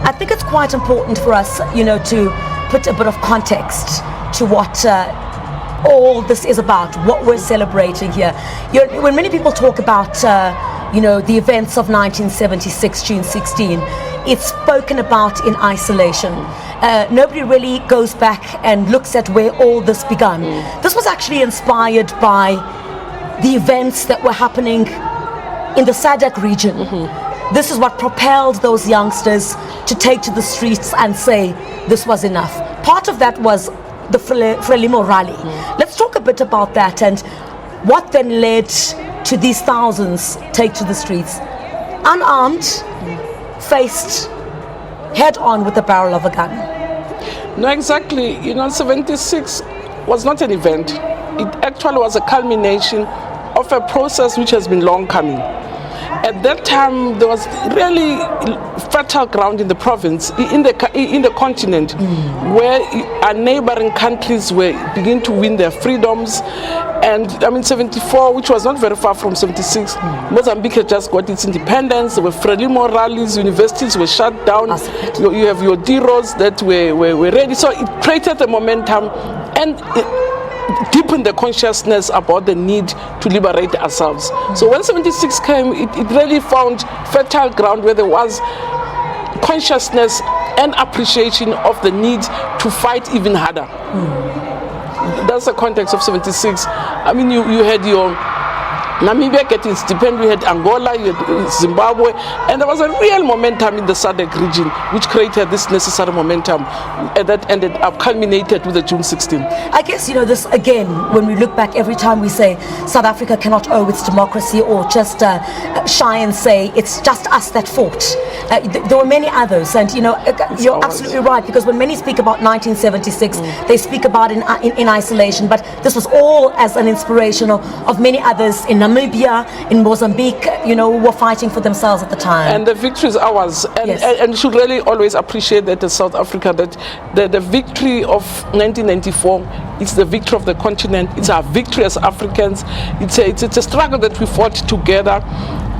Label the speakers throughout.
Speaker 1: I think it's quite important for us, to put a bit of context to what all this is about, what we're celebrating here. When many people talk about, the events of 1976, June 16, it's spoken about in isolation. Nobody really goes back and looks at where all this began. This was actually inspired by the events that were happening in the SADC region. This is what propelled those youngsters to take to the streets and say this was enough. Part of that was the Frelimo rally. Let's talk a bit about that and what then led to these thousands take to the streets, unarmed, faced head on with the barrel of a gun.
Speaker 2: No, exactly. 76 was not an event. It actually was a culmination of a process which has been long coming. At that time, there was really fertile ground in the province, in the continent, where our neighboring countries were beginning to win their freedoms. And 74, which was not very far from 76, Mozambique had just got its independence. There were Frelimo rallies, universities were shut down. You have your DROs that were ready. So it created a momentum and deepened the consciousness about the need to liberate ourselves. So when 76 came, it really found fertile ground where there was consciousness and appreciation of the need to fight even harder. That's the context of 76. You had your Namibia getting its independence, we had Angola, you had Zimbabwe, and there was a real momentum in the SADC region which created this necessary momentum that ended up culminated with the June 16.
Speaker 1: I guess, this again, when we look back, every time we say South Africa cannot owe its democracy or just shy and say it's just us that fought. There were many others, and you're absolutely right, because when many speak about 1976, they speak about in isolation, but this was all as an inspiration of many others in Namibia, in Mozambique, who were fighting for themselves at the time.
Speaker 2: And the victory is ours, and we should really always appreciate that in South Africa, that the victory of 1994, it's the victory of the continent, it's our victory as Africans, it's a struggle that we fought together.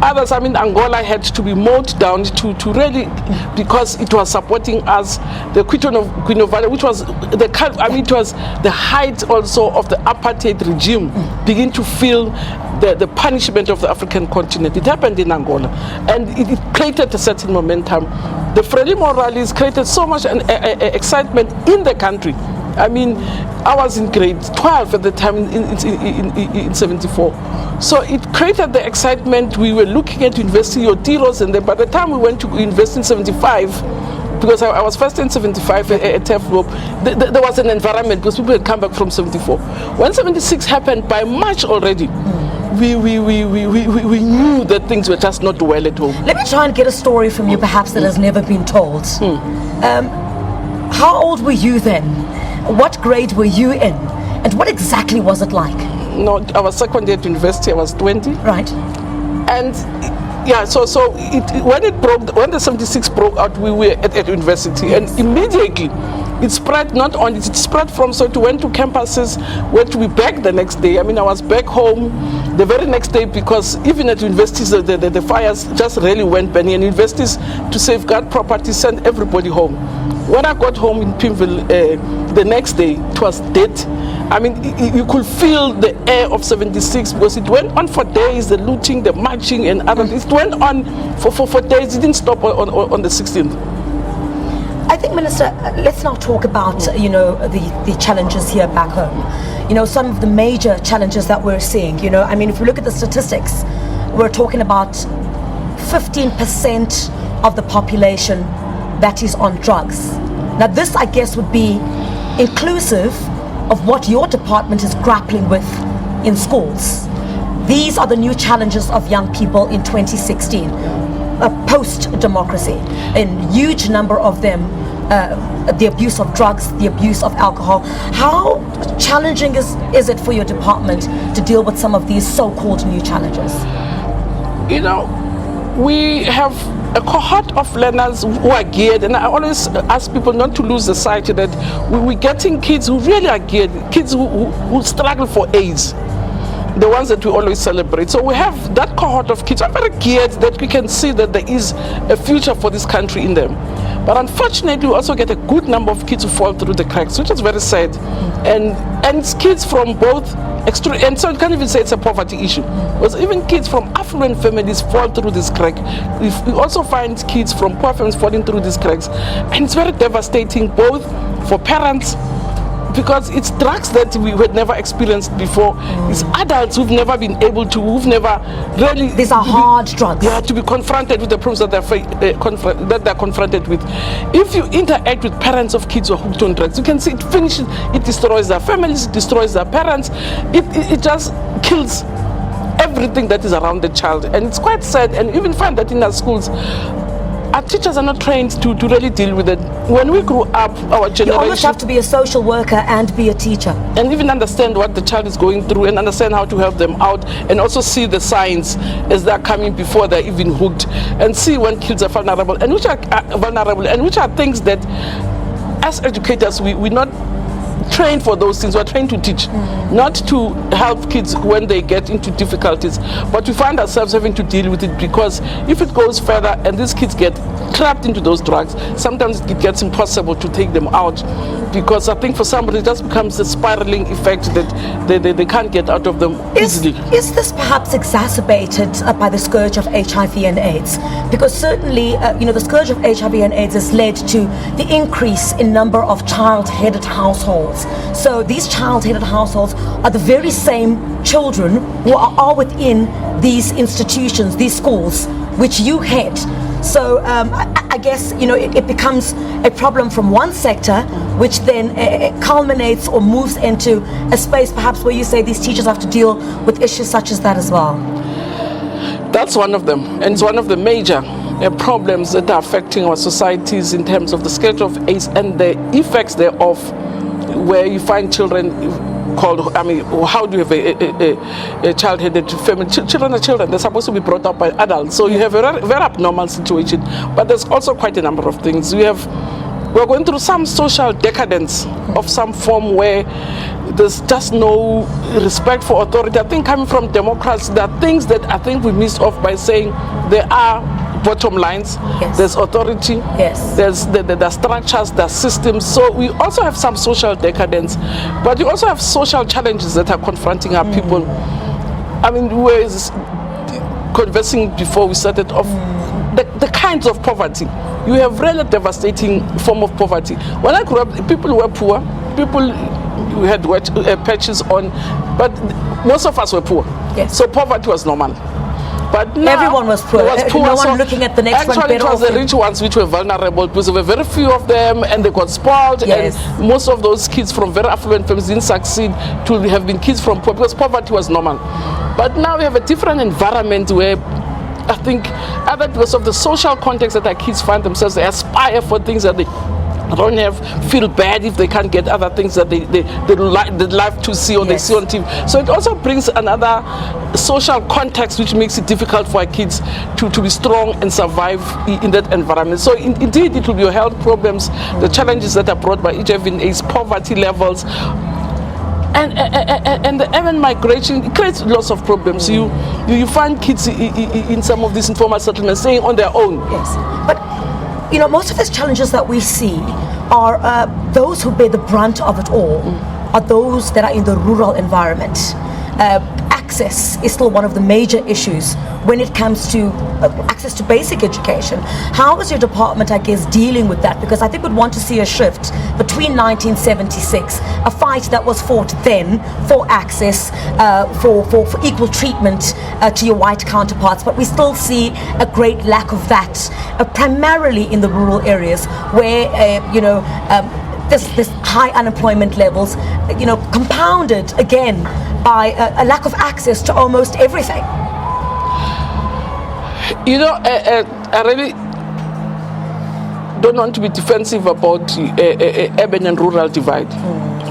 Speaker 2: Others, Angola had to be mowed down to really, because it was supporting us. The Quito Valley, which was it was the height also of the apartheid regime, begin to feel the punishment of the African continent. It happened in Angola, and it created a certain momentum. The Frelimo rallies created so much excitement in the country. I was in grade 12 at the time in 74. So it created the excitement. We were looking at university or DROs, and then by the time we went to university in 75, because I was first in 75 at TEFLOP, there was an environment because people had come back from 74. When 76 happened, by March already, we knew that things were just not well at home.
Speaker 1: Let me try and get a story from you, perhaps that has never been told. How old were you then? What grade were you in? And what exactly was it like?
Speaker 2: No, I was second year at university. I was 20. Right. And when the 76 broke out, we were at university, and immediately it spread. Not only it spread from, so it went to campuses, went to be back the next day. I was back home the very next day, because even at universities the fires just really went burning, and universities, to safeguard property, sent everybody home. When I got home in Pimville the next day, it was dead. You could feel the air of 76, because it went on for days, the looting, the marching and other things. It went on for days. It didn't stop on the 16th.
Speaker 1: I think, Minister, let's now talk about, the challenges here back home. Some of the major challenges that we're seeing, if we look at the statistics, we're talking about 15% of the population that is on drugs. Now this, I guess, would be inclusive of what your department is grappling with in schools. These are the new challenges of young people in 2016, post-democracy. A huge number of them, the abuse of drugs, the abuse of alcohol. How challenging is it for your department to deal with some of these so-called new challenges?
Speaker 2: We have a cohort of learners who are geared, and I always ask people not to lose the sight that we're getting kids who really are geared, kids who struggle for AIDS, the ones that we always celebrate. So we have that cohort of kids who are very geared, that we can see that there is a future for this country in them. But unfortunately, we also get a good number of kids who fall through the cracks, which is very sad. And it's kids from both extreme, and so you can't even say it's a poverty issue. Because even kids from affluent families fall through this crack. We also find kids from poor families falling through these cracks. And it's very devastating both for parents, because it's drugs that we had never experienced before. It's adults who've never been able to, who've never really...
Speaker 1: These are hard drugs.
Speaker 2: Yeah, to be confronted with the problems that they're confronted with. If you interact with parents of kids who are hooked on drugs, you can see it finishes, it destroys their families, it destroys their parents, it just kills everything that is around the child. And it's quite sad, and even find that in our schools, our teachers are not trained to really deal with it. When we grew up, our generation...
Speaker 1: You almost have to be a social worker and be a teacher.
Speaker 2: And even understand what the child is going through and understand how to help them out, and also see the signs as they're coming before they're even hooked, and see when kids are vulnerable and which are things that as educators we're not trained for those things. We're trained to teach, not to help kids when they get into difficulties, but we find ourselves having to deal with it, because if it goes further and these kids get trapped into those drugs, sometimes it gets impossible to take them out, because I think for somebody it just becomes a spiraling effect that they can't get out of them easily.
Speaker 1: Is this perhaps exacerbated by the scourge of HIV and AIDS? Because certainly, the scourge of HIV and AIDS has led to the increase in number of child-headed households. So these child-headed households are the very same children who are within these institutions, these schools, which you head. So I guess, it becomes a problem from one sector, which then culminates or moves into a space perhaps where you say these teachers have to deal with issues such as that as well.
Speaker 2: That's one of them, and it's one of the major problems that are affecting our societies in terms of the scourge of AIDS and the effects thereof, where you find children how do you have a child-headed family? Children are children. They're supposed to be brought up by adults. So you have a very abnormal situation. But there's also quite a number of things. We're going through some social decadence of some form, where there's just no respect for authority. I think coming from Democrats, there are things that I think we missed off by saying there are bottom lines,
Speaker 1: yes.
Speaker 2: There's authority,
Speaker 1: yes.
Speaker 2: There's structures, there's systems. So we also have some social decadence, but we also have social challenges that are confronting our people. I mean, we were conversing before we started off, the kinds of poverty. You have really devastating form of poverty. When I grew up, people were poor, we had patches on, but most of us were poor.
Speaker 1: Yes.
Speaker 2: So poverty was normal. But now,
Speaker 1: everyone was poor. No one looking at the next one.
Speaker 2: Actually, it was the rich ones which were vulnerable, because there were very few of them, and they got spoiled.
Speaker 1: Yes.
Speaker 2: And most of those kids from very affluent families didn't succeed to have been kids from poor, because poverty was normal. But now we have a different environment where I think either because of the social context that our kids find themselves, they aspire for things that they don't feel bad if they can't get other things that they like to see or
Speaker 1: yes.
Speaker 2: they see on TV. So it also brings another social context which makes it difficult for our kids to be strong and survive in that environment. So indeed it will be your health problems, the challenges that are brought by HIV and AIDS, poverty levels, and the urban migration. It creates lots of problems. You find kids in some of these informal settlements staying on their own.
Speaker 1: Yes, but most of these challenges that we see are those who bear the brunt of it all are those that are in the rural environment. Access is still one of the major issues when it comes to access to basic education. How is your department, I guess, dealing with that? Because I think we'd want to see a shift between 1976, a fight that was fought then for access, for equal treatment to your white counterparts, but we still see a great lack of that, primarily in the rural areas where, this high unemployment levels, compounded again by a lack of access to almost everything.
Speaker 2: I really don't want to be defensive about urban and rural divide.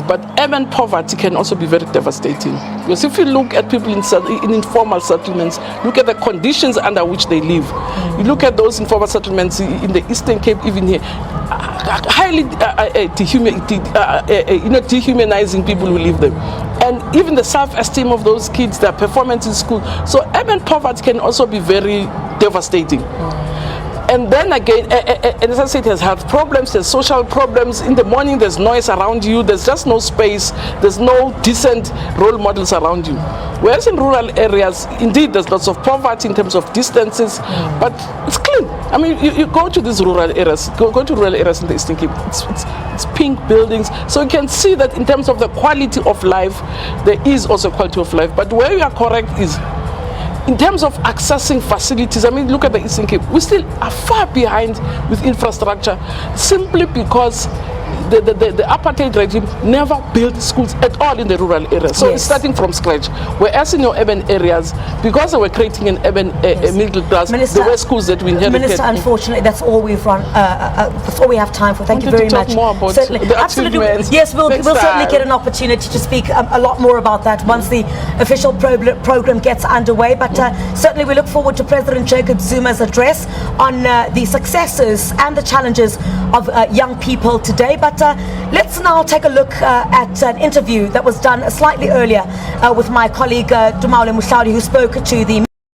Speaker 2: But urban poverty can also be very devastating. Because if you look at people in informal settlements, look at the conditions under which they live. You look at those informal settlements in the Eastern Cape, even here, highly dehumanizing people who live there. And even the self-esteem of those kids, their performance in school. So urban poverty can also be very devastating. And then again, and as I said, it has health problems, there's social problems. In the morning, there's noise around you, there's just no space, there's no decent role models around you. Whereas in rural areas, indeed, there's lots of poverty in terms of distances, but it's clean. I mean, you go to these rural areas, go to rural areas in the Eastern Cape, it's pink buildings, so you can see that in terms of the quality of life, there is also quality of life. But where you are correct is, in terms of accessing facilities, I mean, look at the Eastern Cape. We still are far behind with infrastructure, simply because the apartheid regime never built schools at all in the rural areas. So it's starting from scratch. Whereas in your urban areas, because they were creating an urban middle class,
Speaker 1: Minister,
Speaker 2: there were schools that we inherited.
Speaker 1: Minister, unfortunately, that's all we've run. That's all we have time for. Thank you very much.
Speaker 2: More about
Speaker 1: certainly,
Speaker 2: the
Speaker 1: absolutely.
Speaker 2: achievements.
Speaker 1: Yes, we'll certainly
Speaker 2: time.
Speaker 1: get an opportunity to speak a lot more about that once the official program gets underway. But certainly, we look forward to President Jacob Zuma's address on the successes and the challenges of young people today. But let's now take a look at an interview that was done slightly earlier with my colleague Dumaule Mushlaudi, who spoke to the